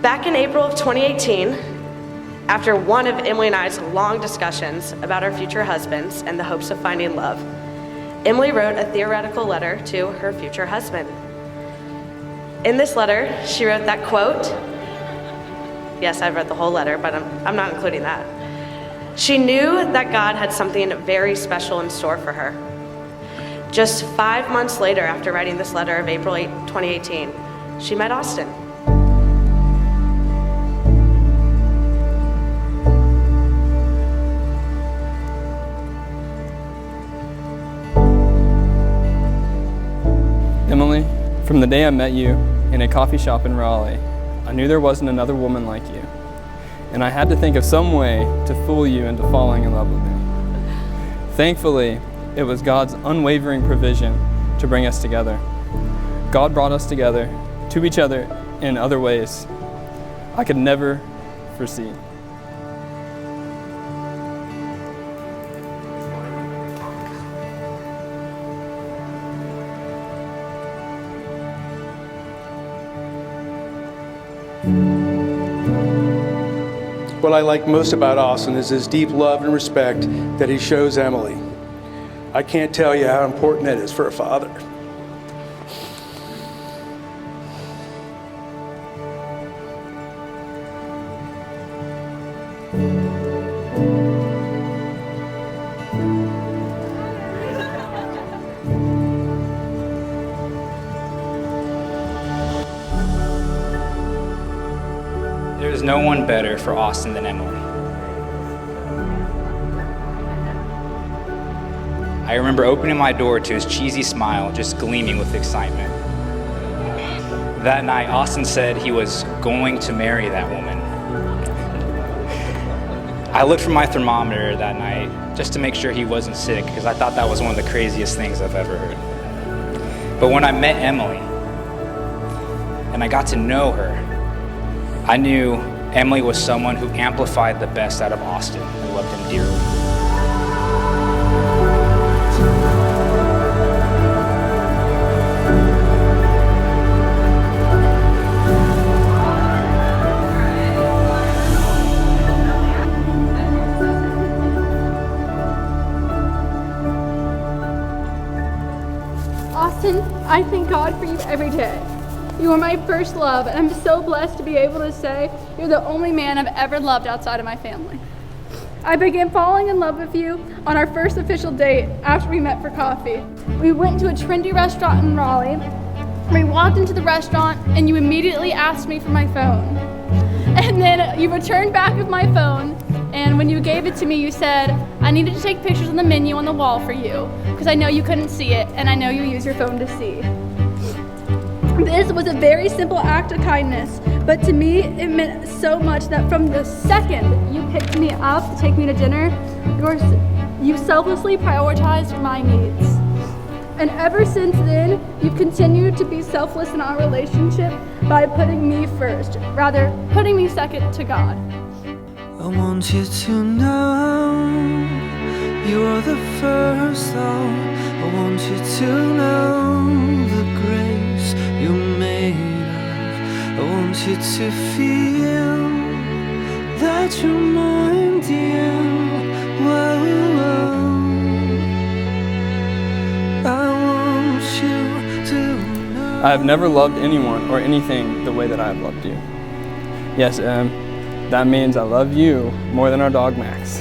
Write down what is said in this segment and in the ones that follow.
Back in April of 2018, after one of Emily and I's long discussions about our future husbands and the hopes of finding love, Emily wrote a theoretical letter to her future husband. In this letter, she wrote that quote, yes, I've read the whole letter, but I'm not including that. She knew that God had something very special in store for her. Just 5 months later, after writing this letter of April 8, 2018, she met Austin. Emily, from the day I met you in a coffee shop in Raleigh, I knew there wasn't another woman like you. And I had to think of some way to fool you into falling in love with me. Thankfully, it was God's unwavering provision to bring us together. God brought us together to each other in other ways I could never foresee. What I like most about Austin is his deep love and respect that he shows Emily. I can't tell you how important that is for a father. There is no one better for Austin than Emily. I remember opening my door to his cheesy smile just gleaming with excitement. That night, Austin said he was going to marry that woman. I looked for my thermometer that night just to make sure he wasn't sick because I thought that was one of the craziest things I've ever heard. But when I met Emily and I got to know her, I knew Emily was someone who amplified the best out of Austin and loved him dearly. Austin, I thank God for you every day. You are my first love, and I'm so blessed to be able to say you're the only man I've ever loved outside of my family. I began falling in love with you on our first official date after we met for coffee. We went to a trendy restaurant in Raleigh. We walked into the restaurant, and you immediately asked me for my phone. And then you returned back with my phone, and when you gave it to me, you said, I needed to take pictures on the menu on the wall for you, because I know you couldn't see it, and I know you use your phone to see. This was a very simple act of kindness, but to me, it meant so much that from the second you picked me up to take me to dinner, you selflessly prioritized my needs. And ever since then, you've continued to be selfless in our relationship by putting me first, rather putting me second to God. I want you to know you are the first thought. I want you to know the grace you're made of. I want you to feel that you're mine, dear. Whoa, whoa. I want you to know. I have never loved anyone or anything the way that I have loved you. Yes, that means I love you more than our dog Max.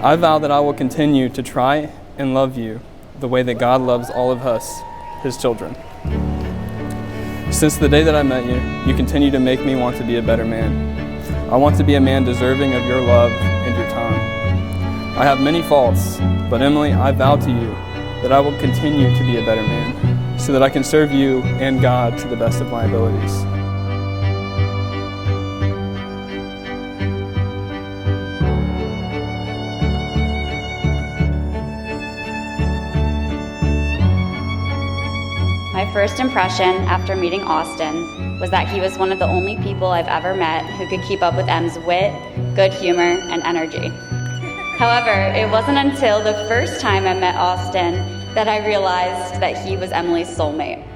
I vow that I will continue to try and love you the way that God loves all of us, His children. Since the day that I met you, you continue to make me want to be a better man. I want to be a man deserving of your love and your time. I have many faults, but Emily, I vow to you that I will continue to be a better man so that I can serve you and God to the best of my abilities. My first impression after meeting Austin was that he was one of the only people I've ever met who could keep up with Em's wit, good humor, and energy. However, it wasn't until the first time I met Austin that I realized that he was Emily's soulmate.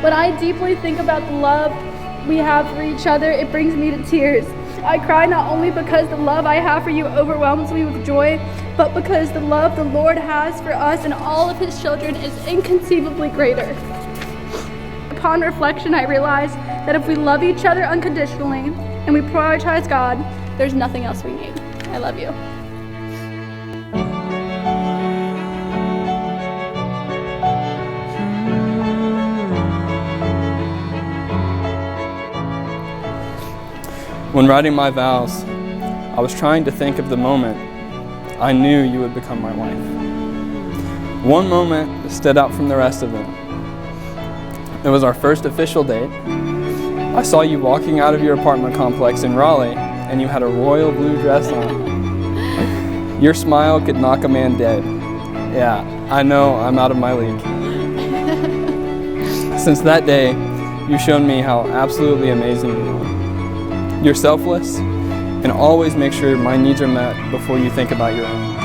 When I deeply think about the love we have for each other, it brings me to tears. I cry not only because the love I have for you overwhelms me with joy, but because the love the Lord has for us and all of his children is inconceivably greater. Upon reflection, I realize that if we love each other unconditionally and we prioritize God, there's nothing else we need. I love you. When writing my vows, I was trying to think of the moment I knew you would become my wife. One moment stood out from the rest of them. It was our first official date. I saw you walking out of your apartment complex in Raleigh, and you had a royal blue dress on. Your smile could knock a man dead. Yeah, I know I'm out of my league. Since that day, you've shown me how absolutely amazing you are. You're selfless and always make sure my needs are met before you think about your own.